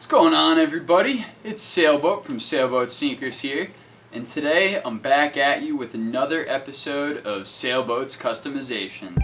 going on, everybody? It's Sailboat from Sailboat.Sneakers here, and today I'm back at you with another episode of Sailboat's Customization.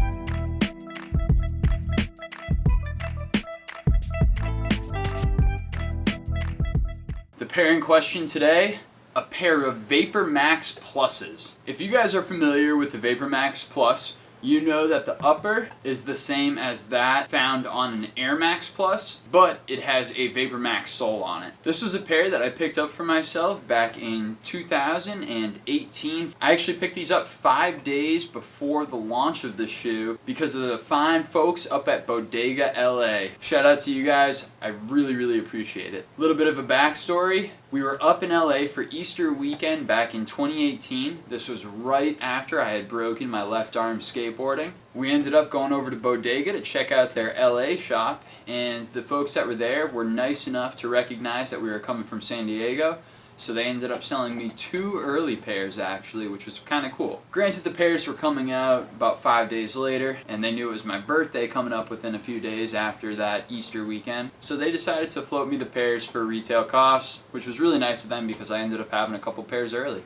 The pair in question today, a pair of VaporMax Pluses. If you guys are familiar with the VaporMax Plus, you know that the upper is the same as that found on an Air Max Plus, but it has a VaporMax sole on it. This was a pair that I picked up for myself back in 2018. I actually picked these up 5 days before the launch of the shoe because of the fine folks up at Bodega LA. Shout out to you guys, I really appreciate it. A little bit of a backstory. We were up in LA for Easter weekend back in 2018. This was right after I had broken my left arm skateboarding. We ended up going over to Bodega to check out their LA shop, and the folks that were there were nice enough to recognize that we were coming from San Diego. So they ended up selling me 2 early pairs actually, which was kind of cool. Granted, the pairs were coming out about 5 days later, and they knew it was my birthday coming up within a few days after that Easter weekend. So they decided to float me the pairs for retail costs, which was really nice of them because I ended up having a couple pairs early.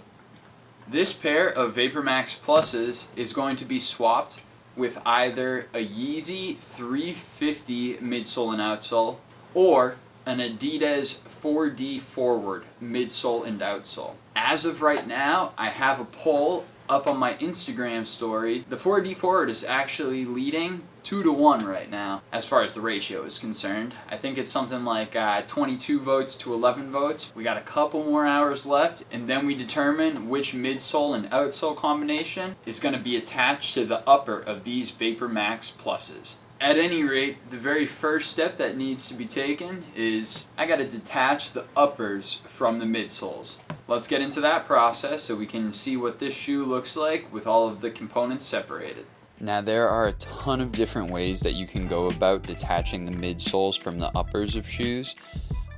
This pair of VaporMax Pluses is going to be swapped with either a Yeezy 350 midsole and outsole or an Adidas 4D Forward midsole and outsole. As of right now, I have a poll up on my Instagram story. The 4D Forward is actually leading 2-1 right now as far as the ratio is concerned. I think it's something like 22 votes to 11 votes. We got a couple more hours left, and then we determine which midsole and outsole combination is going to be attached to the upper of these VaporMax Pluses. At any rate, the very first step that needs to be taken is I gotta detach the uppers from the midsoles. Let's get into that process so we can see what this shoe looks like with all of the components separated. Now there are a ton of different ways that you can go about detaching the midsoles from the uppers of shoes.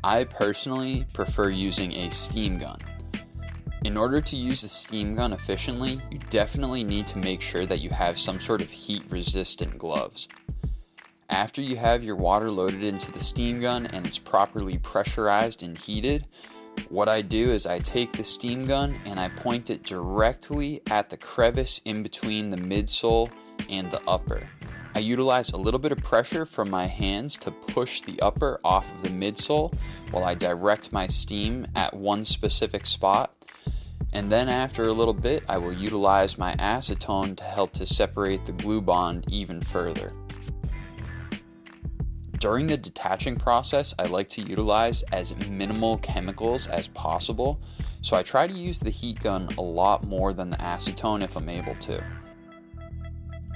I personally prefer using a steam gun. In order to use the steam gun efficiently, you definitely need to make sure that you have some sort of heat-resistant gloves. After you have your water loaded into the steam gun and it's properly pressurized and heated, what I do is I take the steam gun and I point it directly at the crevice in between the midsole and the upper. I utilize a little bit of pressure from my hands to push the upper off of the midsole while I direct my steam at one specific spot. And then after a little bit, I will utilize my acetone to help to separate the glue bond even further. During the detaching process, I like to utilize as minimal chemicals as possible, so I try to use the heat gun a lot more than the acetone if I'm able to.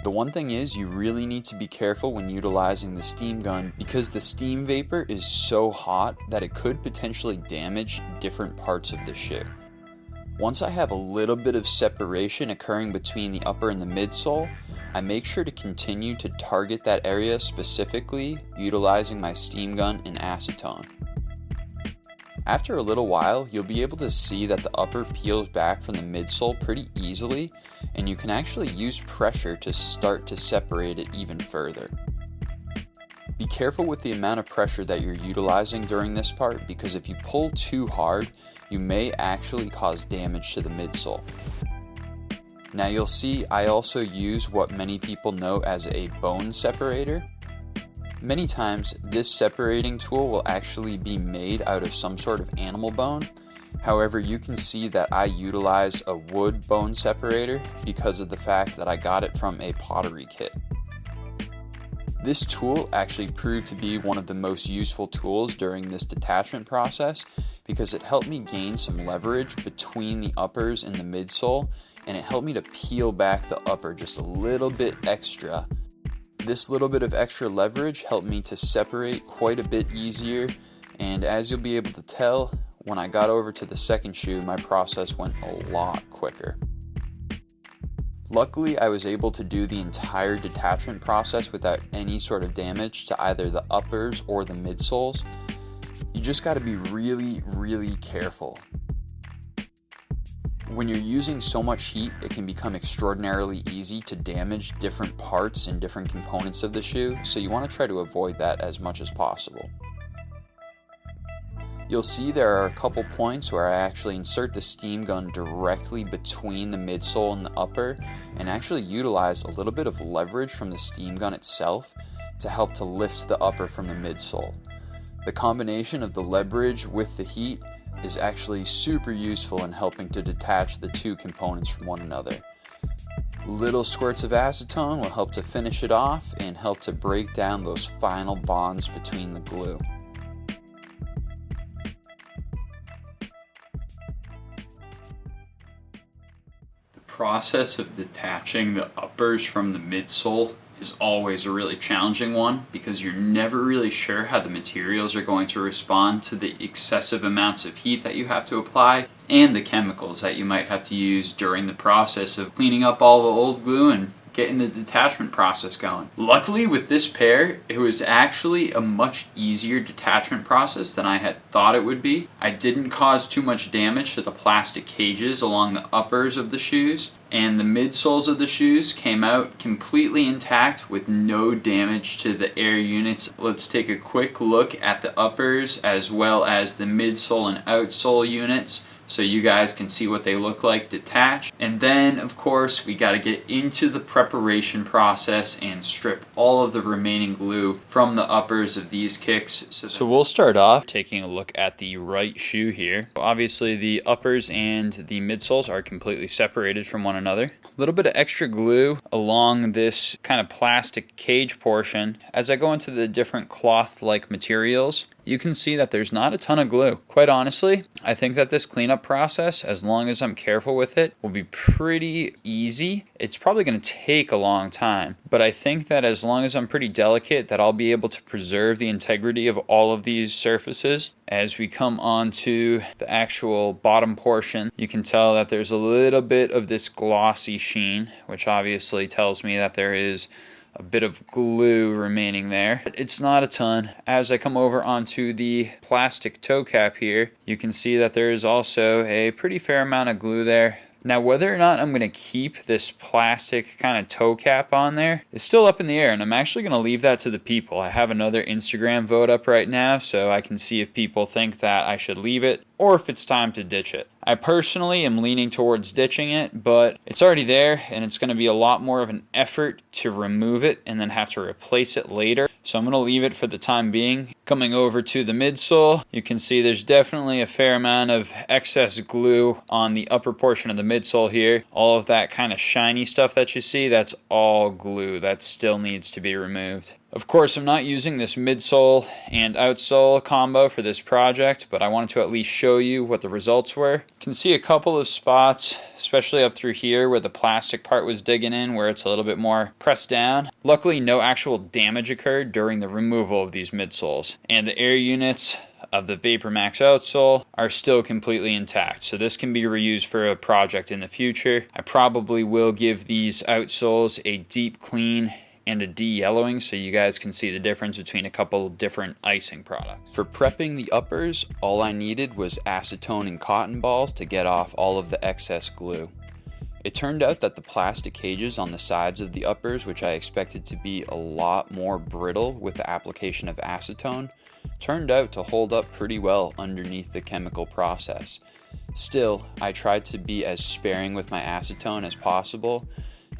The one thing is, you really need to be careful when utilizing the steam gun because the steam vapor is so hot that it could potentially damage different parts of the shoe. Once I have a little bit of separation occurring between the upper and the midsole, I make sure to continue to target that area specifically utilizing my steam gun and acetone. After a little while, you'll be able to see that the upper peels back from the midsole pretty easily, and you can actually use pressure to start to separate it even further. Be careful with the amount of pressure that you're utilizing during this part because if you pull too hard, you may actually cause damage to the midsole. Now you'll see I also use what many people know as a bone separator. Many times this separating tool will actually be made out of some sort of animal bone. However, you can see that I utilize a wood bone separator because of the fact that I got it from a pottery kit. This tool actually proved to be one of the most useful tools during this detachment process because it helped me gain some leverage between the uppers and the midsole, and it helped me to peel back the upper just a little bit extra. This little bit of extra leverage helped me to separate quite a bit easier, and as you'll be able to tell, when I got over to the second shoe, my process went a lot quicker. Luckily, I was able to do the entire detachment process without any sort of damage to either the uppers or the midsoles. You just got to be really careful. When you're using so much heat, it can become extraordinarily easy to damage different parts and different components of the shoe, so you want to try to avoid that as much as possible. You'll see there are a couple points where I actually insert the steam gun directly between the midsole and the upper, and actually utilize a little bit of leverage from the steam gun itself to help to lift the upper from the midsole. The combination of the leverage with the heat is actually super useful in helping to detach the two components from one another. Little squirts of acetone will help to finish it off and help to break down those final bonds between the glue. Process of detaching the uppers from the midsole is always a really challenging one because you're never really sure how the materials are going to respond to the excessive amounts of heat that you have to apply and the chemicals that you might have to use during the process of cleaning up all the old glue and getting the detachment process going. Luckily with this pair, it was actually a much easier detachment process than I had thought it would be. I didn't cause too much damage to the plastic cages along the uppers of the shoes, and the midsoles of the shoes came out completely intact with no damage to the air units. Let's take a quick look at the uppers as well as the midsole and outsole units, so you guys can see what they look like detached. And then of course we got to get into the preparation process and strip all of the remaining glue from the uppers of these kicks. So we'll start off taking a look at the right shoe here. Obviously the uppers and the midsoles are completely separated from one another. A little bit of extra glue along this kind of plastic cage portion. As I go into the different cloth-like materials, you can see that there's not a ton of glue. Quite honestly, I think that this cleanup process, as long as I'm careful with it, will be pretty easy. It's probably going to take a long time, but I think that as long as I'm pretty delicate, that I'll be able to preserve the integrity of all of these surfaces. As we come on to the actual bottom portion, you can tell that there's a little bit of this glossy sheen, which obviously tells me that there is a bit of glue remaining there. It's not a ton. As I come over onto the plastic toe cap here, you can see that there is also a pretty fair amount of glue there. Now, whether or not I'm going to keep this plastic kind of toe cap on there is still up in the air, and I'm actually going to leave that to the people. I have another Instagram vote up right now, so I can see if people think that I should leave it or if it's time to ditch it. I personally am leaning towards ditching it, but it's already there, and it's going to be a lot more of an effort to remove it and then have to replace it later. So I'm going to leave it for the time being. Coming over to the midsole, you can see there's definitely a fair amount of excess glue on the upper portion of the midsole here. All of that kind of shiny stuff that you see, that's all glue. That still needs to be removed. Of course, I'm not using this midsole and outsole combo for this project, but I wanted to at least show you what the results were. You can see a couple of spots, especially up through here where the plastic part was digging in, where it's a little bit more pressed down. Luckily, no actual damage occurred during the removal of these midsoles. And the air units of the VaporMax outsole are still completely intact, so this can be reused for a project in the future. I probably will give these outsoles a deep clean and a de-yellowing so you guys can see the difference between a couple different icing products. For prepping the uppers, all I needed was acetone and cotton balls to get off all of the excess glue. It turned out that the plastic cages on the sides of the uppers, which I expected to be a lot more brittle with the application of acetone, turned out to hold up pretty well underneath the chemical process. Still, I tried to be as sparing with my acetone as possible,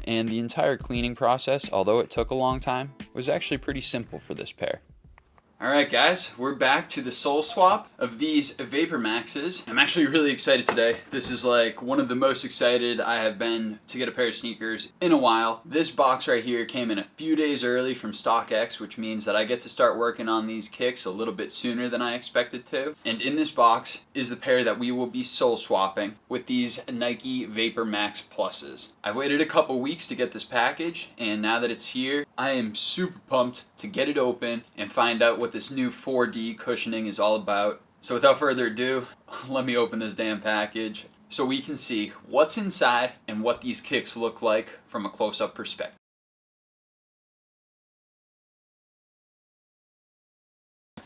and the entire cleaning process, although it took a long time, was actually pretty simple for this pair. Alright guys, we're back to the sole swap of these VaporMaxes. I'm actually really excited today. This is like one of the most excited I have been to get a pair of sneakers in a while. This box right here came in a few days early from StockX, which means that I get to start working on these kicks a little bit sooner than I expected to. And in this box is the pair that we will be sole swapping with these Nike Vapormax Pluses. I've waited a couple weeks to get this package, and now that it's here, I am super pumped to get it open and find out what this new 4D cushioning is all about. So without further ado, let me open this damn package so we can see what's inside and what these kicks look like from a close-up perspective.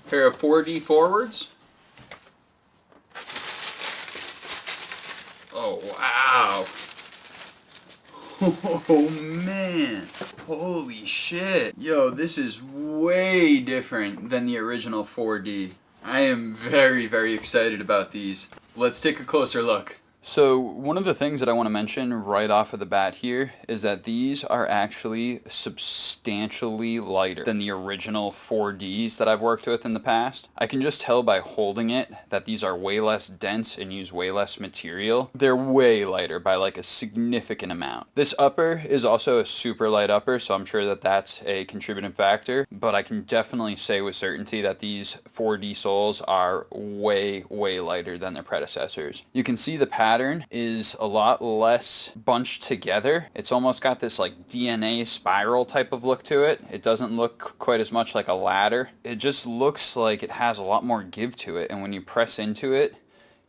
Pair of 4D forwards. Oh wow. Oh man, holy shit. Yo, this is way different than the original 4D. I am very, very excited about these. Let's take a closer look. So one of the things that I want to mention right off of the bat here is that these are actually substantially lighter than the original 4Ds that I've worked with in the past. I can just tell by holding it that these are way less dense and use way less material. They're way lighter by like a significant amount. This upper is also a super light upper, so I'm sure that that's a contributing factor, but I can definitely say with certainty that these 4D soles are way, way lighter than their predecessors. You can see the pattern is a lot less bunched together. It's almost got this like DNA spiral type of look to it. It doesn't look quite as much like a ladder. It just looks like it has a lot more give to it, and when you press into it,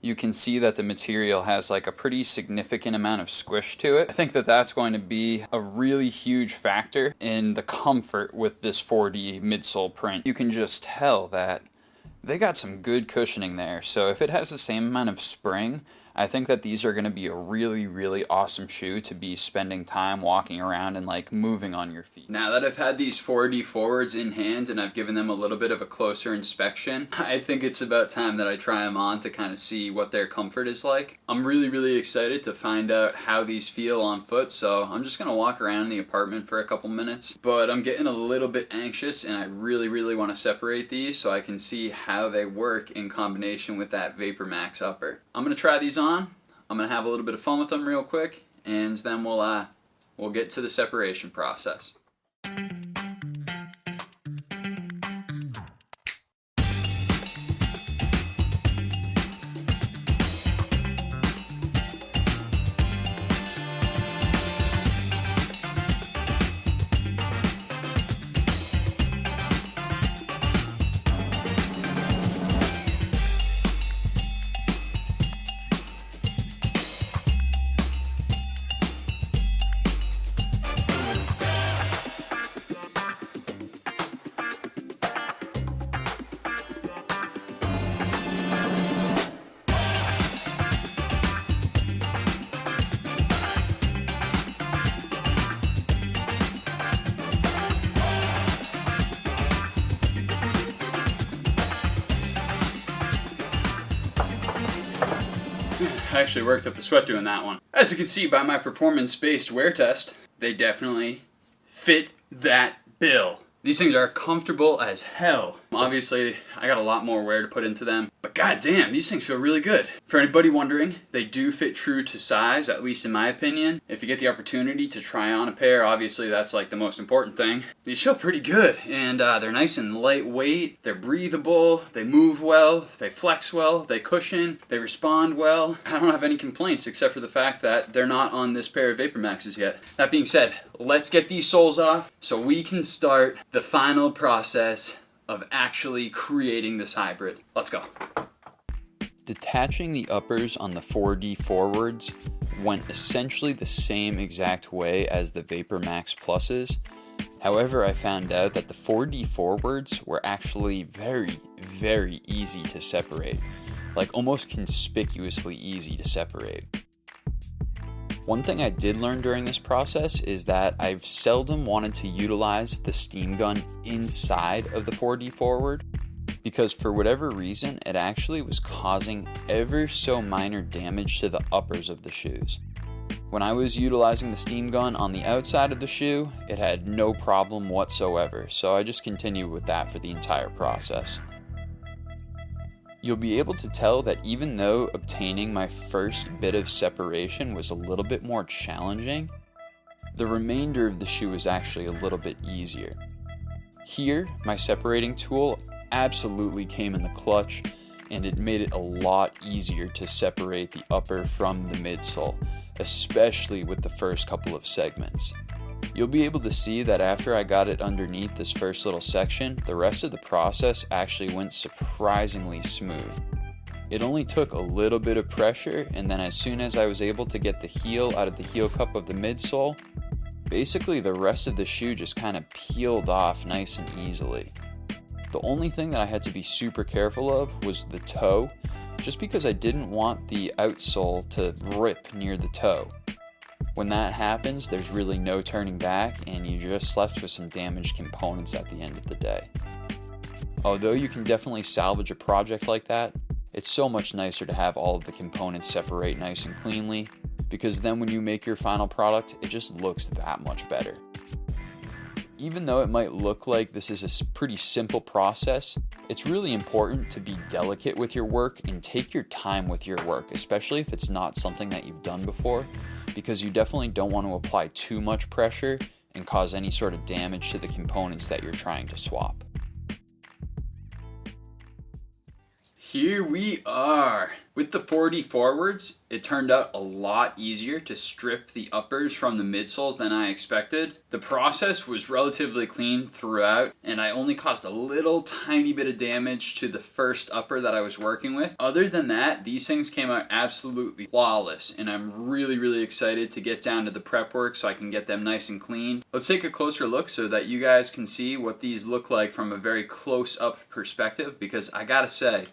you can see that the material has like a pretty significant amount of squish to it. I think that that's going to be a really huge factor in the comfort with this 4D midsole print. You can just tell that they got some good cushioning there. So if it has the same amount of spring, I think that these are going to be a really, really awesome shoe to be spending time walking around and like moving on your feet. Now that I've had these 4D forwards in hand and I've given them a little bit of a closer inspection, I think it's about time that I try them on to kind of see what their comfort is like. I'm really, really excited to find out how these feel on foot, so I'm just going to walk around the apartment for a couple minutes. But I'm getting a little bit anxious and I really, really want to separate these so I can see how they work in combination with that VaporMax upper. I'm going to try these on. I'm going to have a little bit of fun with them real quick, and then we'll get to the separation process. I actually worked up a sweat doing that one. As you can see by my performance-based wear test, they definitely fit that bill. These things are comfortable as hell. Obviously, I got a lot more wear to put into them, but goddamn, these things feel really good. For anybody wondering, they do fit true to size, at least in my opinion. If you get the opportunity to try on a pair, obviously that's like the most important thing. These feel pretty good, and they're nice and lightweight, they're breathable, they move well, they flex well, they cushion, they respond well. I don't have any complaints except for the fact that they're not on this pair of VaporMaxes yet. That being said, let's get these soles off so we can start the final process of actually creating this hybrid. Let's go. Detaching the uppers on the 4D forwards went essentially the same exact way as the VaporMax Pluses. However, I found out that the 4D forwards were actually very, very easy to separate. Like almost conspicuously easy to separate. One thing I did learn during this process is that I've seldom wanted to utilize the steam gun inside of the 4D forward because for whatever reason it actually was causing ever so minor damage to the uppers of the shoes. When I was utilizing the steam gun on the outside of the shoe, it had no problem whatsoever, so I just continued with that for the entire process. You'll be able to tell that even though obtaining my first bit of separation was a little bit more challenging, the remainder of the shoe is actually a little bit easier. Here, my separating tool absolutely came in the clutch, and it made it a lot easier to separate the upper from the midsole, especially with the first couple of segments. You'll be able to see that after I got it underneath this first little section, the rest of the process actually went surprisingly smooth. It only took a little bit of pressure, and then as soon as I was able to get the heel out of the heel cup of the midsole, basically the rest of the shoe just kind of peeled off nice and easily. The only thing that I had to be super careful of was the toe, just because I didn't want the outsole to rip near the toe. When that happens, there's really no turning back, and you're just left with some damaged components at the end of the day. Although you can definitely salvage a project like that, it's so much nicer to have all of the components separate nice and cleanly, because then when you make your final product, it just looks that much better. Even though it might look like this is a pretty simple process, it's really important to be delicate with your work and take your time with your work, especially if it's not something that you've done before, because you definitely don't want to apply too much pressure and cause any sort of damage to the components that you're trying to swap. Here we are. With the 4D forwards, it turned out a lot easier to strip the uppers from the midsoles than I expected. The process was relatively clean throughout, and I only caused a little tiny bit of damage to the first upper that I was working with. Other than that, these things came out absolutely flawless, and I'm really excited to get down to the prep work so I can get them nice and clean. Let's take a closer look so that you guys can see what these look like from a very close-up perspective, because I gotta say,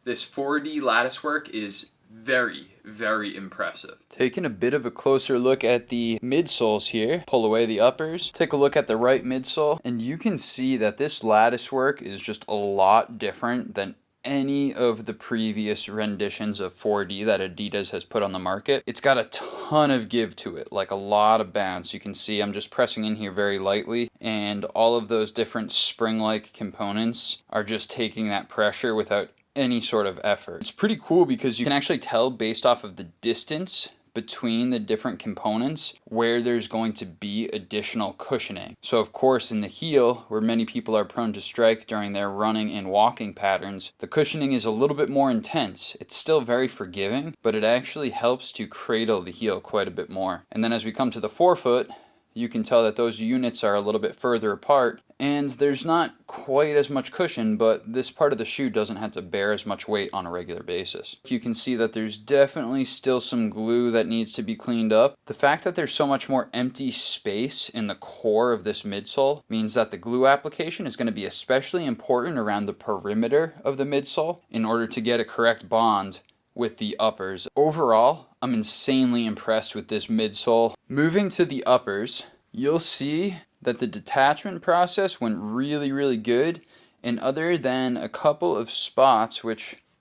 this 4D lattice work is very impressive. Taking a bit of a closer look at the midsoles here, pull away the uppers, take a look at the right midsole, and you can see that this lattice work is just a lot different than any of the previous renditions of 4D that Adidas has put on the market. It's got a ton of give to it, like a lot of bounce. You can see I'm just pressing in here very lightly, and all of those different spring-like components are just taking that pressure without any sort of effort. It's pretty cool because you can actually tell based off of the distance between the different components where there's going to be additional cushioning. So of course in the heel, where many people are prone to strike during their running and walking patterns, the cushioning is a little bit more intense. It's still very forgiving, but it actually helps to cradle the heel quite a bit more. And then as we come to the forefoot, you can tell that those units are a little bit further apart, and there's not quite as much cushion, but this part of the shoe doesn't have to bear as much weight on a regular basis. You can see that there's definitely still some glue that needs to be cleaned up. The fact that there's so much more empty space in the core of this midsole means that the glue application is going to be especially important around the perimeter of the midsole in order to get a correct bond with the uppers. Overall, I'm insanely impressed with this midsole. Moving to the uppers, you'll see that the detachment process went really good, and other than a couple of spots,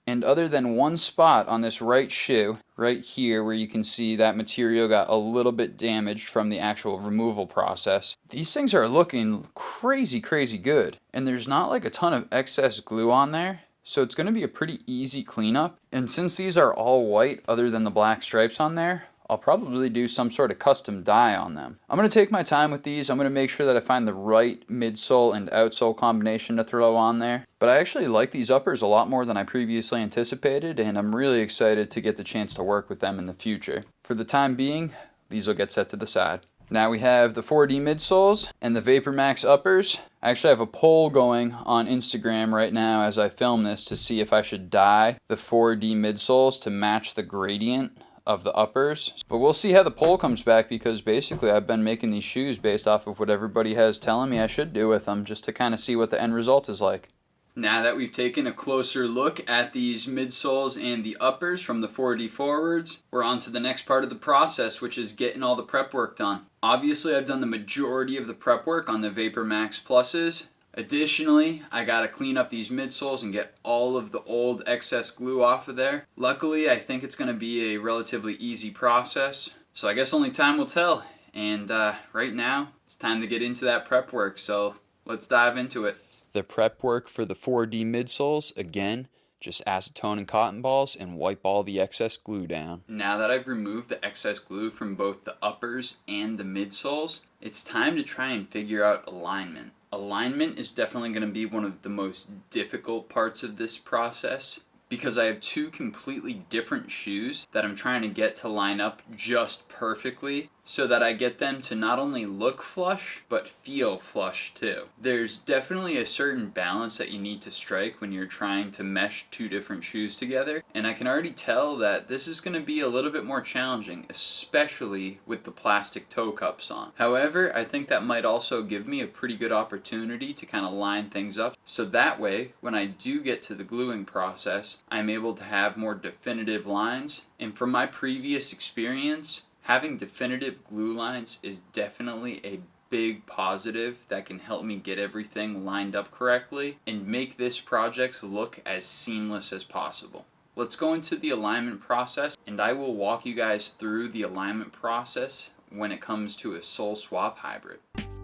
other than one spot on this right shoe, right here where you can see that material got a little bit damaged from the actual removal process, these things are looking crazy good, and there's not like a ton of excess glue on there. So it's going to be a pretty easy cleanup. And since these are all white other than the black stripes on there, I'll probably do some sort of custom dye on them. I'm going to take my time with these. I'm going to make sure that I find the right midsole and outsole combination to throw on there. But I actually like these uppers a lot more than I previously anticipated, and I'm really excited to get the chance to work with them in the future. For the time being, these will get set to the side. Now we have the 4D midsoles and the VaporMax uppers. I actually have a poll going on Instagram right now as I film this to see if I should dye the 4D midsoles to match the gradient of the uppers. But we'll see how the poll comes back, because basically I've been making these shoes based off of what everybody has telling me I should do with them, just to kind of see what the end result is like. Now that we've taken a closer look at these midsoles and the uppers from the 4D forwards, we're on to the next part of the process, which is getting all the prep work done. Obviously, I've done the majority of the prep work on the VaporMax Pluses. Additionally, I gotta clean up these midsoles and get all of the old excess glue off of there. Luckily, I think it's gonna be a relatively easy process, so I guess only time will tell. And right now, it's time to get into that prep work, so let's dive into it. The prep work for the 4D midsoles, again, just acetone and cotton balls and wipe all the excess glue down. Now that I've removed the excess glue from both the uppers and the midsoles, it's time to try and figure out alignment. Alignment is definitely going to be one of the most difficult parts of this process, because I have two completely different shoes that I'm trying to get to line up just perfectly so that I get them to not only look flush, but feel flush too. There's definitely a certain balance that you need to strike when you're trying to mesh two different shoes together, and I can already tell that this is going to be a little bit more challenging, especially with the plastic toe cups on. However, I think that might also give me a pretty good opportunity to kind of line things up, so that way, when I do get to the gluing process, I'm able to have more definitive lines. And from my previous experience, having definitive glue lines is definitely a big positive that can help me get everything lined up correctly and make this project look as seamless as possible. Let's go into the alignment process, and I will walk you guys through the alignment process when it comes to a sole swap hybrid.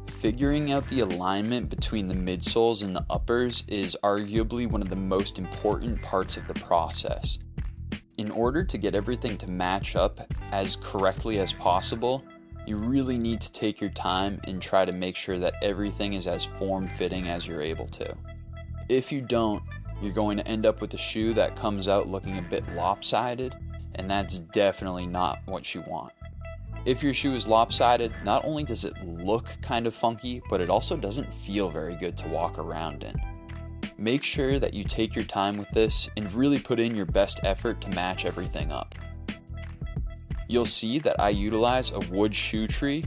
Figuring out the alignment between the midsoles and the uppers is arguably one of the most important parts of the process. In order to get everything to match up as correctly as possible, you really need to take your time and try to make sure that everything is as form-fitting as you're able to. If you don't, you're going to end up with a shoe that comes out looking a bit lopsided, and that's definitely not what you want. If your shoe is lopsided, not only does it look kind of funky, but it also doesn't feel very good to walk around in. Make sure that you take your time with this and really put in your best effort to match everything up. You'll see that I utilize a wood shoe tree.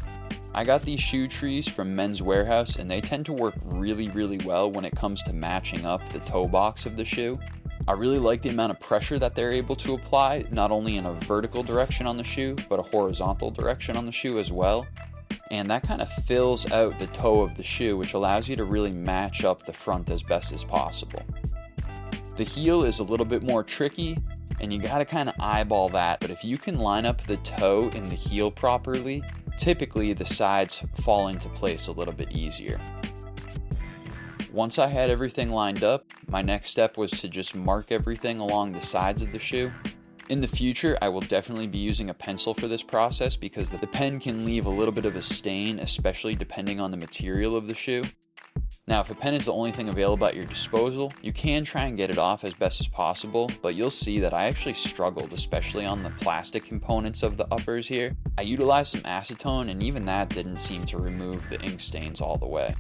I got these shoe trees from Men's Warehouse, and they tend to work really well when it comes to matching up the toe box of the shoe. I really like the amount of pressure that they're able to apply, not only in a vertical direction on the shoe, but a horizontal direction on the shoe as well. And that kind of fills out the toe of the shoe, which allows you to really match up the front as best as possible. The heel is a little bit more tricky, and you gotta kind of eyeball that, but if you can line up the toe and the heel properly, typically the sides fall into place a little bit easier. Once I had everything lined up, my next step was to just mark everything along the sides of the shoe. In the future, I will definitely be using a pencil for this process because the pen can leave a little bit of a stain, especially depending on the material of the shoe. Now, if a pen is the only thing available at your disposal, you can try and get it off as best as possible, but you'll see that I actually struggled, especially on the plastic components of the uppers here. I utilized some acetone, and even that didn't seem to remove the ink stains all the way.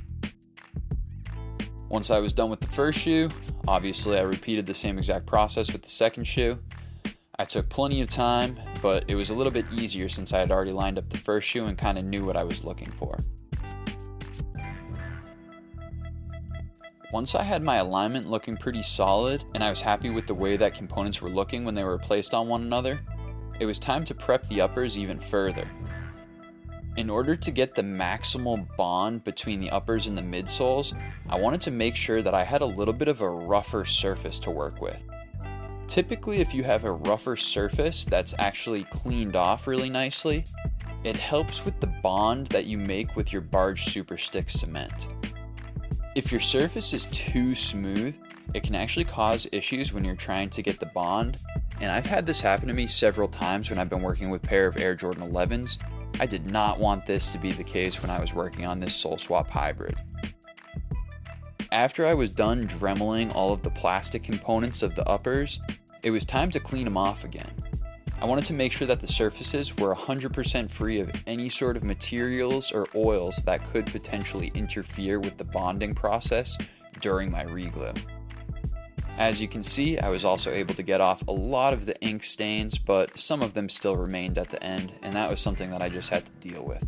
Once I was done with the first shoe, obviously I repeated the same exact process with the second shoe. I took plenty of time, but it was a little bit easier since I had already lined up the first shoe and kind of knew what I was looking for. Once I had my alignment looking pretty solid and I was happy with the way that components were looking when they were placed on one another, it was time to prep the uppers even further. In order to get the maximal bond between the uppers and the midsoles, I wanted to make sure that I had a little bit of a rougher surface to work with. Typically, if you have a rougher surface that's actually cleaned off really nicely, it helps with the bond that you make with your Barge Super Stick cement. If your surface is too smooth, it can actually cause issues when you're trying to get the bond, and I've had this happen to me several times when I've been working with a pair of Air Jordan 11s. I did not want this to be the case when I was working on this sole swap hybrid. After I was done dremeling all of the plastic components of the uppers, it was time to clean them off again. I wanted to make sure that the surfaces were 100% free of any sort of materials or oils that could potentially interfere with the bonding process during my reglue. As you can see, I was also able to get off a lot of the ink stains, but some of them still remained at the end, and that was something that I just had to deal with.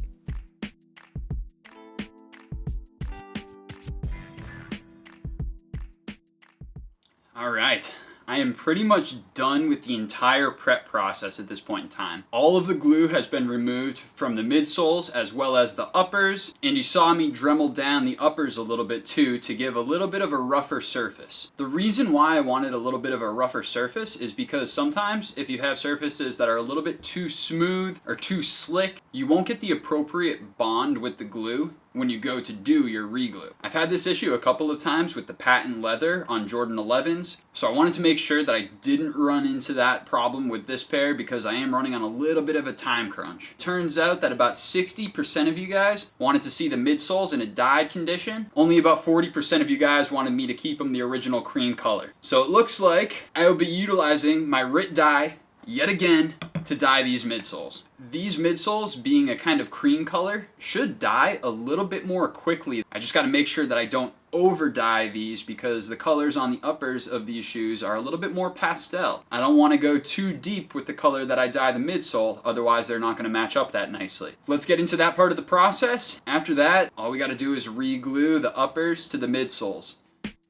All right. I am pretty much done with the entire prep process at this point in time. All of the glue has been removed from the midsoles as well as the uppers, and you saw me dremel down the uppers a little bit too to give a little bit of a rougher surface. The reason why I wanted a little bit of a rougher surface is because sometimes if you have surfaces that are a little bit too smooth or too slick, you won't get the appropriate bond with the glue when you go to do your reglue. I've had this issue a couple of times with the patent leather on Jordan 11s, so I wanted to make sure that I didn't run into that problem with this pair because I am running on a little bit of a time crunch. Turns out that about 60% of you guys wanted to see the midsoles in a dyed condition. Only about 40% of you guys wanted me to keep them the original cream color. So it looks like I will be utilizing my RIT dye yet again to dye these midsoles. These midsoles, being a kind of cream color, should dye a little bit more quickly. I just got to make sure that I don't over dye these because the colors on the uppers of these shoes are a little bit more pastel. I don't want to go too deep with the color that I dye the midsole, otherwise they're not going to match up that nicely. Let's get into that part of the process. After that, all we got to do is re-glue the uppers to the midsoles.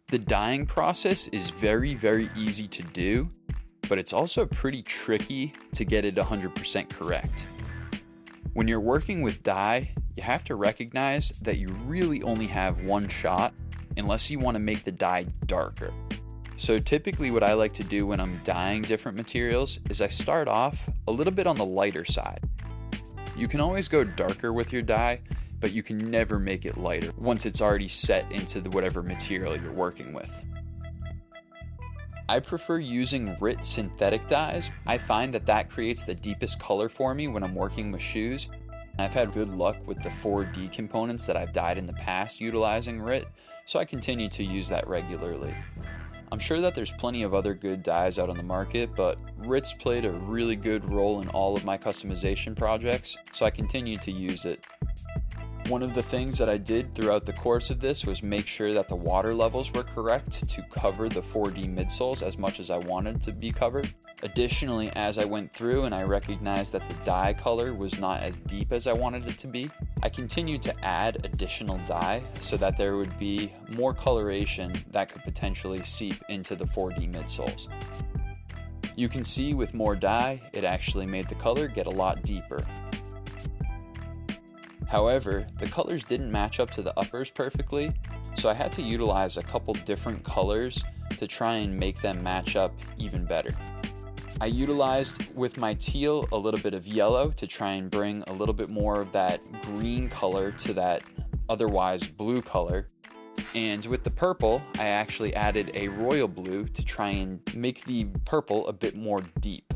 The dyeing process is very easy to do, but it's also pretty tricky to get it 100% correct. When you're working with dye, you you have to recognize that you really only have one shot unless you want to make the dye darker. So typically what I like to do when I'm dyeing different materials is I start off a little bit on the lighter side. You can always go darker with your dye, but you can never make it lighter once it's already set into whatever material you're working with. I prefer using RIT synthetic dyes. I find that creates the deepest color for me when I'm working with shoes. I've had good luck with the 4D components that I've dyed in the past utilizing RIT, so I continue to use that regularly. I'm sure that there's plenty of other good dyes out on the market, but RIT's played a really good role in all of my customization projects, so I continue to use it. One of the things that I did throughout the course of this was make sure that the water levels were correct to cover the 4D midsoles as much as I wanted to be covered. Additionally, as I went through and I recognized that the dye color was not as deep as I wanted it to be, I continued to add additional dye so that there would be more coloration that could potentially seep into the 4D midsoles. You can see with more dye, it actually made the color get a lot deeper. However, the colors didn't match up to the uppers perfectly, so I had to utilize a couple different colors to try and make them match up even better. I utilized with my teal a little bit of yellow to try and bring a little bit more of that green color to that otherwise blue color. And with the purple, I actually added a royal blue to try and make the purple a bit more deep.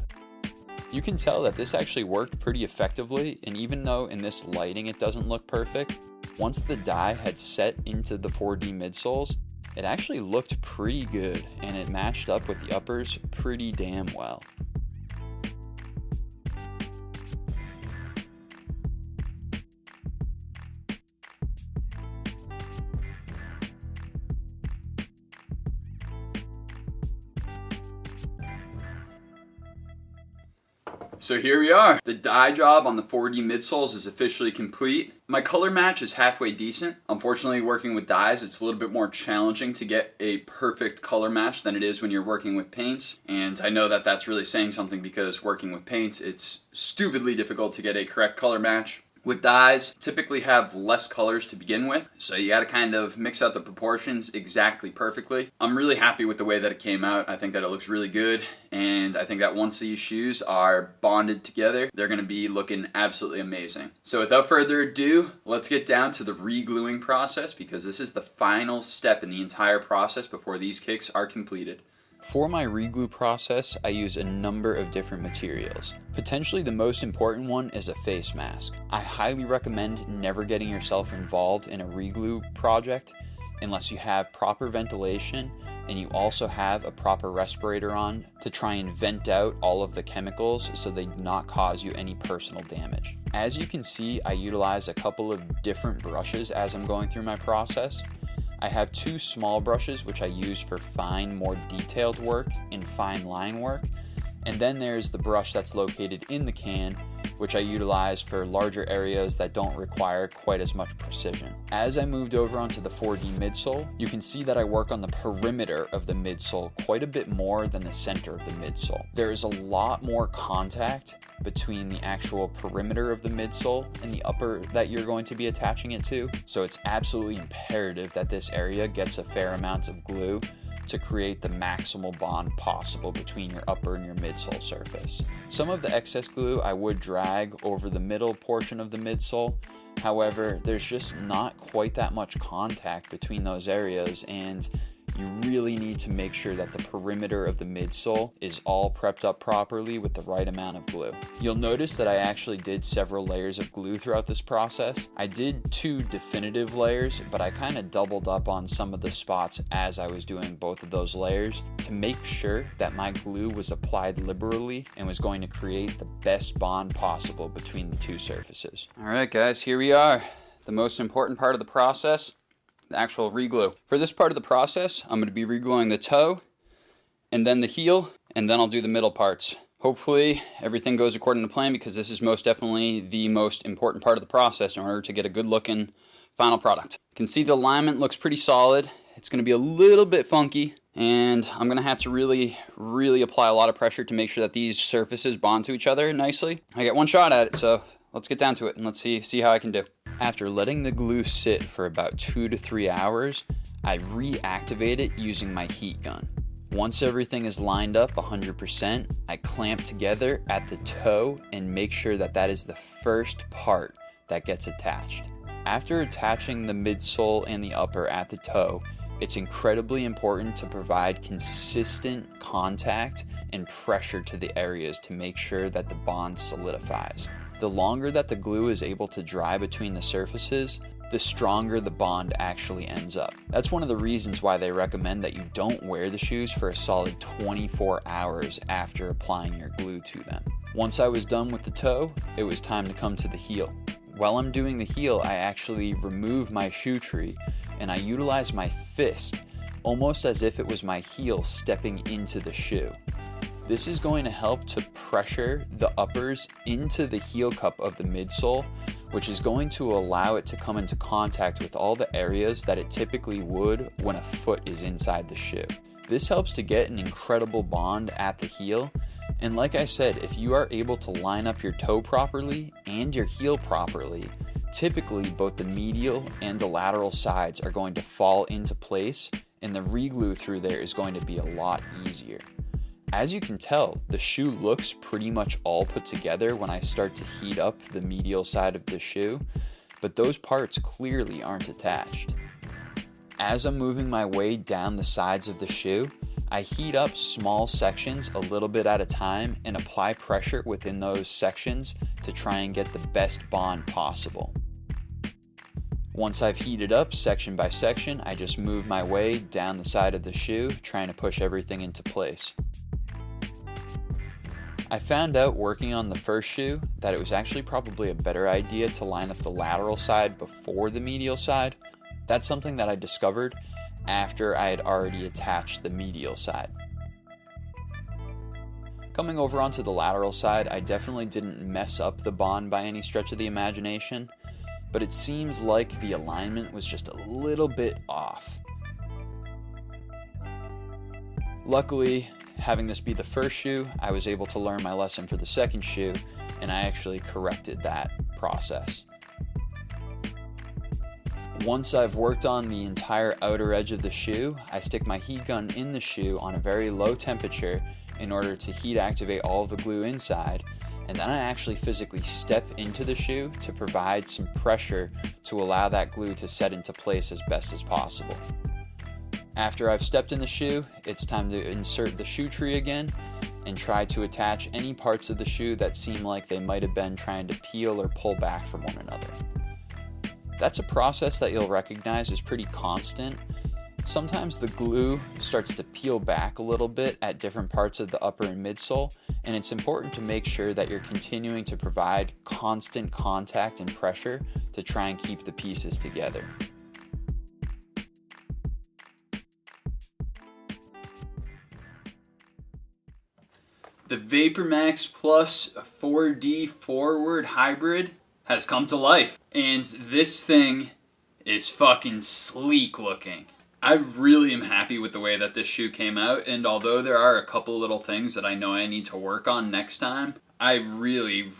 You can tell that this actually worked pretty effectively, and even though in this lighting it doesn't look perfect, once the dye had set into the 4D midsoles, it actually looked pretty good and it matched up with the uppers pretty damn well. So here we are. The dye job on the 4D midsoles is officially complete. My color match is halfway decent. Unfortunately, working with dyes, it's a little bit more challenging to get a perfect color match than it is when you're working with paints. And I know that that's really saying something because working with paints, it's stupidly difficult to get a correct color match. With dyes, typically have less colors to begin with, so you gotta kind of mix out the proportions exactly perfectly. I'm really happy with the way that it came out. I think that it looks really good, and I think that once these shoes are bonded together, they're gonna be looking absolutely amazing. So without further ado, let's get down to the re-gluing process, because this is the final step in the entire process before these kicks are completed. For my reglue process, I use a number of different materials. Potentially the most important one is a face mask. I highly recommend never getting yourself involved in a reglue project unless you have proper ventilation and you also have a proper respirator on to try and vent out all of the chemicals so they do not cause you any personal damage. As you can see, I utilize a couple of different brushes as I'm going through my process. I have two small brushes which I use for fine, more detailed work and fine line work. And then there's the brush that's located in the can, which I utilize for larger areas that don't require quite as much precision. As I moved over onto the 4D midsole, you can see that I work on the perimeter of the midsole quite a bit more than the center of the midsole. There is a lot more contact between the actual perimeter of the midsole and the upper that you're going to be attaching it to. So it's absolutely imperative that this area gets a fair amount of glue to create the maximal bond possible between your upper and your midsole surface. Some of the excess glue I would drag over the middle portion of the midsole. However, there's just not quite that much contact between those areas, and you really need to make sure that the perimeter of the midsole is all prepped up properly with the right amount of glue. You'll notice that I actually did several layers of glue throughout this process. I did 2 definitive layers, but I kind of doubled up on some of the spots as I was doing both of those layers to make sure that my glue was applied liberally and was going to create the best bond possible between the two surfaces. All right, guys, here we are. The most important part of the process, the actual reglue. For this part of the process, I'm going to be regluing the toe and then the heel, and then I'll do the middle parts. Hopefully everything goes according to plan, because this is most definitely the most important part of the process in order to get a good looking final product. You can see the alignment looks pretty solid. It's going to be a little bit funky, and I'm going to have to really apply a lot of pressure to make sure that these surfaces bond to each other nicely. I get one shot at it, so let's get down to it and let's see how I can do. After letting the glue sit for about 2 to 3 hours, I reactivate it using my heat gun. Once everything is lined up 100%, I clamp together at the toe and make sure that that is the first part that gets attached. After attaching the midsole and the upper at the toe, it's incredibly important to provide consistent contact and pressure to the areas to make sure that the bond solidifies. The longer that the glue is able to dry between the surfaces, the stronger the bond actually ends up. That's one of the reasons why they recommend that you don't wear the shoes for a solid 24 hours after applying your glue to them. Once I was done with the toe, it was time to come to the heel. While I'm doing the heel, I actually remove my shoe tree and I utilize my fist, almost as if it was my heel stepping into the shoe. This is going to help to pressure the uppers into the heel cup of the midsole, which is going to allow it to come into contact with all the areas that it typically would when a foot is inside the shoe. This helps to get an incredible bond at the heel, and like I said, if you are able to line up your toe properly and your heel properly, typically both the medial and the lateral sides are going to fall into place, and the re-glue through there is going to be a lot easier. As you can tell, the shoe looks pretty much all put together when I start to heat up the medial side of the shoe, but those parts clearly aren't attached. As I'm moving my way down the sides of the shoe, I heat up small sections a little bit at a time and apply pressure within those sections to try and get the best bond possible. Once I've heated up section by section, I just move my way down the side of the shoe, trying to push everything into place. I found out working on the first shoe that it was actually probably a better idea to line up the lateral side before the medial side. That's something that I discovered after I had already attached the medial side. Coming over onto the lateral side, I definitely didn't mess up the bond by any stretch of the imagination, but it seems like the alignment was just a little bit off. Luckily, having this be the first shoe, I was able to learn my lesson for the second shoe, and I actually corrected that process. Once I've worked on the entire outer edge of the shoe, I stick my heat gun in the shoe on a very low temperature in order to heat activate all of the glue inside, and then I actually physically step into the shoe to provide some pressure to allow that glue to set into place as best as possible. After I've stepped in the shoe, it's time to insert the shoe tree again and try to attach any parts of the shoe that seem like they might have been trying to peel or pull back from one another. That's a process that you'll recognize is pretty constant. Sometimes the glue starts to peel back a little bit at different parts of the upper and midsole, and it's important to make sure that you're continuing to provide constant contact and pressure to try and keep the pieces together. The VaporMax Plus 4D forward hybrid has come to life, and this thing is fucking sleek looking. I really am happy with the way that this shoe came out, and although there are a couple little things that I know I need to work on next time, I really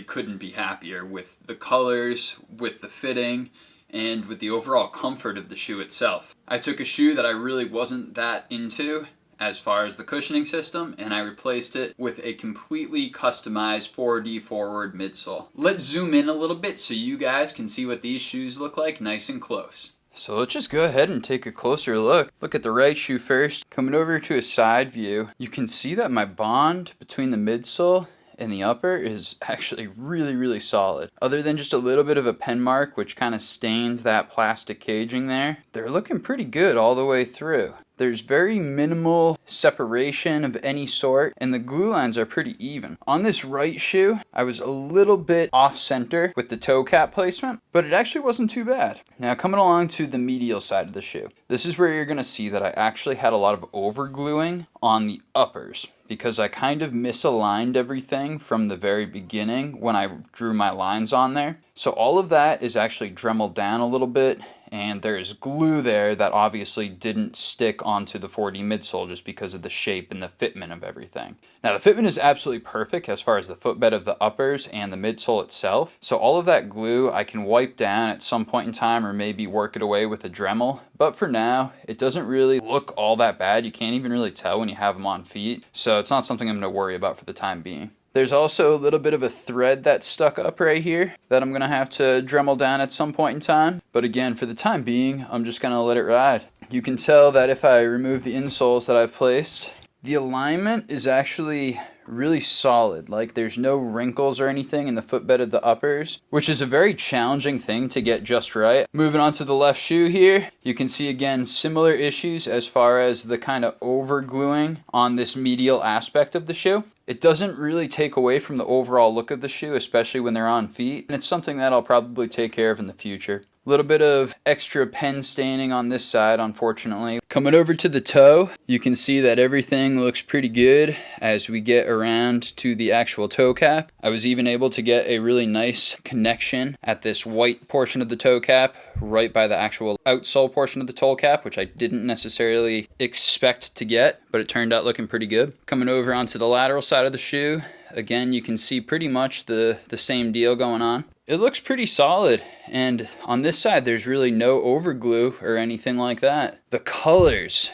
couldn't be happier with the colors, with the fitting, and with the overall comfort of the shoe itself. I took a shoe that I really wasn't that into as far as the cushioning system, and I replaced it with a completely customized 4D forward midsole. Let's zoom in a little bit so you guys can see what these shoes look like nice and close. So let's just go ahead and take a closer look. Look at the right shoe first. Coming over to a side view, you can see that my bond between the midsole and the upper is actually really solid. Other than just a little bit of a pen mark which kind of stained that plastic caging there, they're looking pretty good all the way through. There's very minimal separation of any sort, and the glue lines are pretty even. On this right shoe, I was a little bit off center with the toe cap placement, but it actually wasn't too bad. Now coming along to the medial side of the shoe. This is where you're gonna see that I actually had a lot of over gluing on the uppers, because I kind of misaligned everything from the very beginning when I drew my lines on there. So all of that is actually dremeled down a little bit, and there's glue there that obviously didn't stick onto the 4D midsole just because of the shape and the fitment of everything. Now the fitment is absolutely perfect as far as the footbed of the uppers and the midsole itself, so all of that glue I can wipe down at some point in time or maybe work it away with a Dremel, but for now it doesn't really look all that bad. You can't even really tell when you have them on feet, so it's not something I'm going to worry about for the time being. There's also a little bit of a thread that's stuck up right here that I'm going to have to Dremel down at some point in time. But again, for the time being, I'm just going to let it ride. You can tell that if I remove the insoles that I've placed, the alignment is actually really solid. Like there's no wrinkles or anything in the footbed of the uppers, which is a very challenging thing to get just right. Moving on to the left shoe here, you can see again similar issues as far as the kind of over gluing on this medial aspect of the shoe. It doesn't really take away from the overall look of the shoe, especially when they're on feet, and it's something that I'll probably take care of in the future. A little bit of extra pen staining on this side, unfortunately. Coming over to the toe, you can see that everything looks pretty good as we get around to the actual toe cap. I was even able to get a really nice connection at this white portion of the toe cap, right by the actual outsole portion of the toe cap, which I didn't necessarily expect to get, but it turned out looking pretty good. Coming over onto the lateral side of the shoe, again, you can see pretty much the same deal going on. It looks pretty solid, and on this side there's really no overglue or anything like that. The colors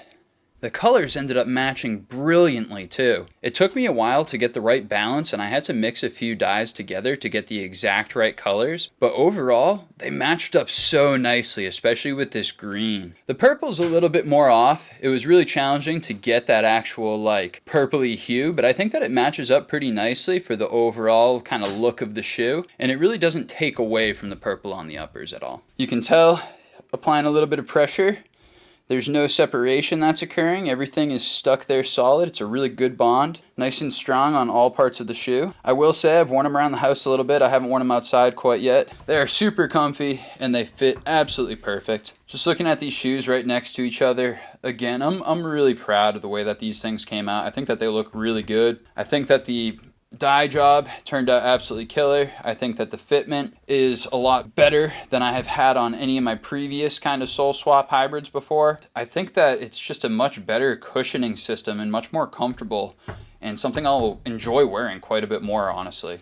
ended up matching brilliantly too. It took me a while to get the right balance, and I had to mix a few dyes together to get the exact right colors, but overall they matched up so nicely, especially with this green. The purple's a little bit more off. It was really challenging to get that actual like purpley hue, but I think that it matches up pretty nicely for the overall kind of look of the shoe, and it really doesn't take away from the purple on the uppers at all. You can tell, applying a little bit of pressure, there's no separation that's occurring. Everything is stuck there solid. It's a really good bond. Nice and strong on all parts of the shoe. I will say I've worn them around the house a little bit. I haven't worn them outside quite yet. They're super comfy and they fit absolutely perfect. Just looking at these shoes right next to each other, again, I'm really proud of the way that these things came out. I think that they look really good. I think that the dye job turned out absolutely killer. I think that the fitment is a lot better than I have had on any of my previous kind of sole swap hybrids before. I think that it's just a much better cushioning system and much more comfortable, and something I'll enjoy wearing quite a bit more, honestly.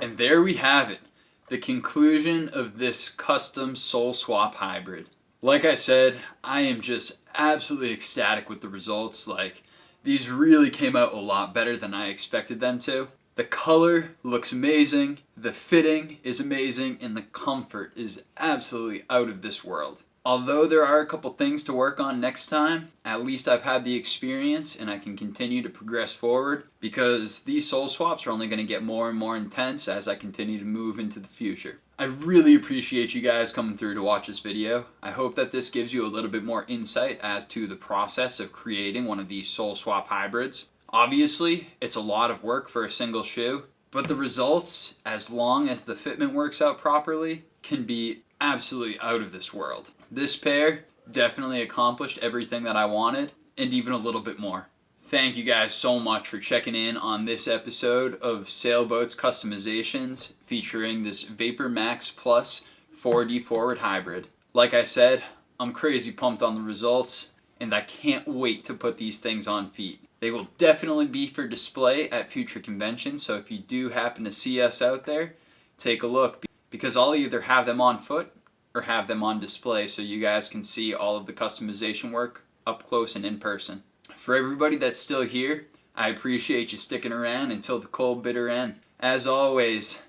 And there we have it, the conclusion of this custom sole swap hybrid. Like I said, I am just absolutely ecstatic with the results. Like, these really came out a lot better than I expected them to. The color looks amazing, the fitting is amazing, and the comfort is absolutely out of this world. Although there are a couple things to work on next time, at least I've had the experience and I can continue to progress forward, because these sole swaps are only going to get more and more intense as I continue to move into the future. I really appreciate you guys coming through to watch this video. I hope that this gives you a little bit more insight as to the process of creating one of these sole swap hybrids. Obviously, it's a lot of work for a single shoe, but the results, as long as the fitment works out properly, can be absolutely out of this world. This pair definitely accomplished everything that I wanted, and even a little bit more. Thank you guys so much for checking in on this episode of Sailboats Customizations featuring this VaporMax Plus 4D Forward Hybrid. Like I said, I'm crazy pumped on the results, and I can't wait to put these things on feet. They will definitely be for display at future conventions, so if you do happen to see us out there, take a look, because I'll either have them on foot or have them on display so you guys can see all of the customization work up close and in person. For everybody that's still here, I appreciate you sticking around until the cold bitter end. As always,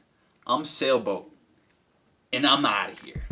I'm Sailboat, and I'm out of here.